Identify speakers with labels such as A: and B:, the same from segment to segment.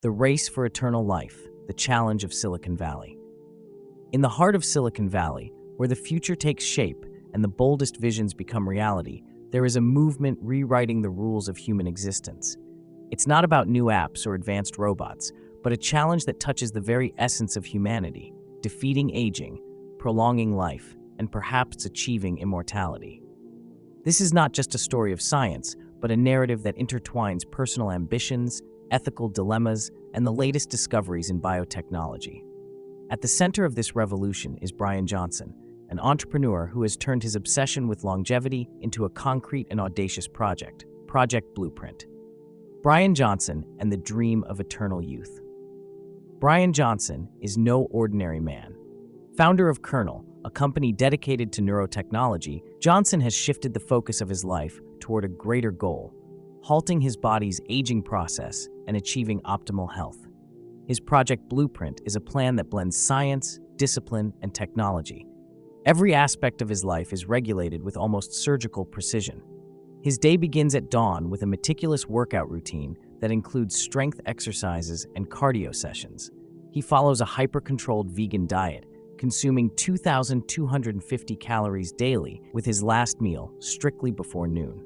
A: The race for eternal life, the challenge of Silicon Valley. In the heart of Silicon Valley, where the future takes shape and the boldest visions become reality, there is a movement rewriting the rules of human existence. It's not about new apps or advanced robots, but a challenge that touches the very essence of humanity, defeating aging, prolonging life, and perhaps achieving immortality. This is not just a story of science, but a narrative that intertwines personal ambitions, ethical dilemmas, and the latest discoveries in biotechnology. At the center of this revolution is Bryan Johnson, an entrepreneur who has turned his obsession with longevity into a concrete and audacious project, Project Blueprint. Bryan Johnson and the dream of eternal youth. Bryan Johnson is no ordinary man. Founder of Kernel, a company dedicated to neurotechnology, Johnson has shifted the focus of his life toward a greater goal, halting his body's aging process and achieving optimal health. His Project Blueprint is a plan that blends science, discipline, and technology. Every aspect of his life is regulated with almost surgical precision. His day begins at dawn with a meticulous workout routine that includes strength exercises and cardio sessions. He follows a hyper-controlled vegan diet, consuming 2,250 calories daily, with his last meal strictly before noon.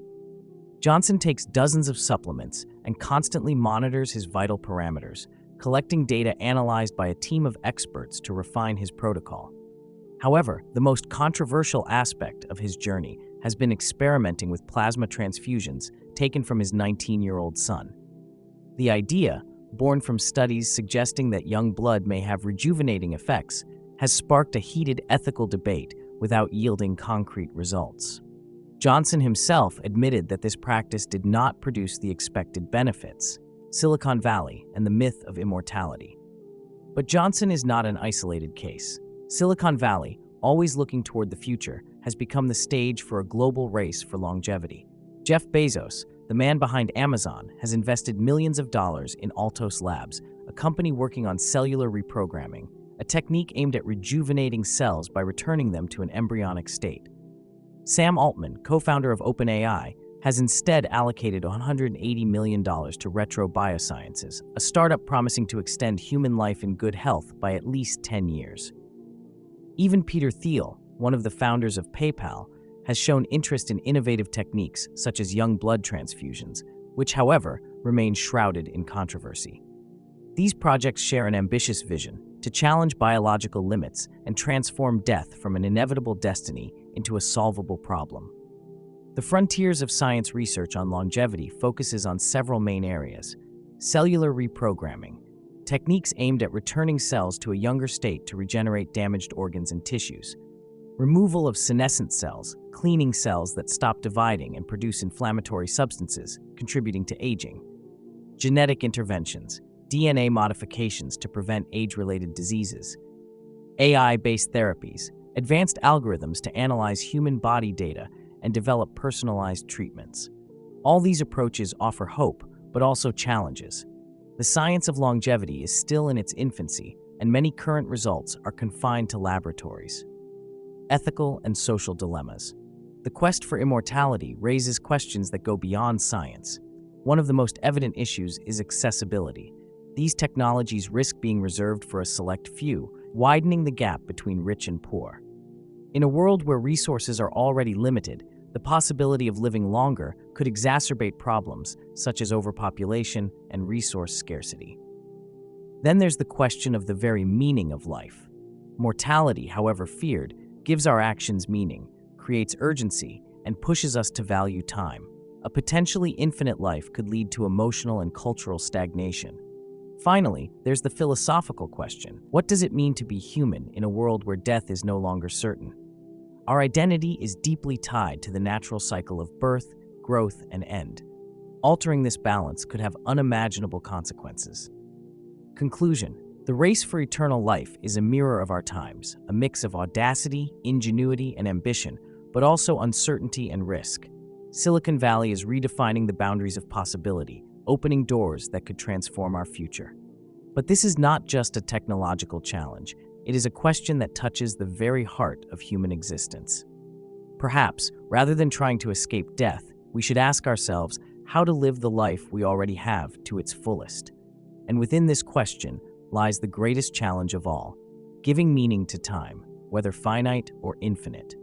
A: Johnson takes dozens of supplements and constantly monitors his vital parameters, collecting data analyzed by a team of experts to refine his protocol. However, the most controversial aspect of his journey has been experimenting with plasma transfusions taken from his 19-year-old son. The idea, born from studies suggesting that young blood may have rejuvenating effects, has sparked a heated ethical debate without yielding concrete results. Johnson himself admitted that this practice did not produce the expected benefits. Silicon Valley and the myth of immortality. But Johnson is not an isolated case. Silicon Valley, always looking toward the future, has become the stage for a global race for longevity. Jeff Bezos, the man behind Amazon, has invested millions of dollars in Altos Labs, a company working on cellular reprogramming, a technique aimed at rejuvenating cells by returning them to an embryonic state. Sam Altman, co-founder of OpenAI, has instead allocated $180 million to Retro Biosciences, a startup promising to extend human life in good health by at least 10 years. Even Peter Thiel, one of the founders of PayPal, has shown interest in innovative techniques such as young blood transfusions, which, however, remain shrouded in controversy. These projects share an ambitious vision to challenge biological limits and transform death from an inevitable destiny into a solvable problem. The frontiers of science research on longevity focuses on several main areas: cellular reprogramming, techniques aimed at returning cells to a younger state to regenerate damaged organs and tissues; removal of senescent cells, cleaning cells that stop dividing and produce inflammatory substances, contributing to aging; genetic interventions, DNA modifications to prevent age-related diseases; AI-based therapies, advanced algorithms to analyze human body data and develop personalized treatments. All these approaches offer hope, but also challenges. The science of longevity is still in its infancy, and many current results are confined to laboratories. Ethical and social dilemmas. The quest for immortality raises questions that go beyond science. One of the most evident issues is accessibility. These technologies risk being reserved for a select few, widening the gap between rich and poor. In a world where resources are already limited, the possibility of living longer could exacerbate problems such as overpopulation and resource scarcity. Then there's the question of the very meaning of life. Mortality, however feared, gives our actions meaning, creates urgency, and pushes us to value time. A potentially infinite life could lead to emotional and cultural stagnation. Finally, there's the philosophical question: what does it mean to be human in a world where death is no longer certain? Our identity is deeply tied to the natural cycle of birth, growth, and end. Altering this balance could have unimaginable consequences. Conclusion: the race for eternal life is a mirror of our times, a mix of audacity, ingenuity, and ambition, but also uncertainty and risk. Silicon Valley is redefining the boundaries of possibility, opening doors that could transform our future. But this is not just a technological challenge. It is a question that touches the very heart of human existence. Perhaps, rather than trying to escape death, we should ask ourselves how to live the life we already have to its fullest. And within this question lies the greatest challenge of all, giving meaning to time, whether finite or infinite.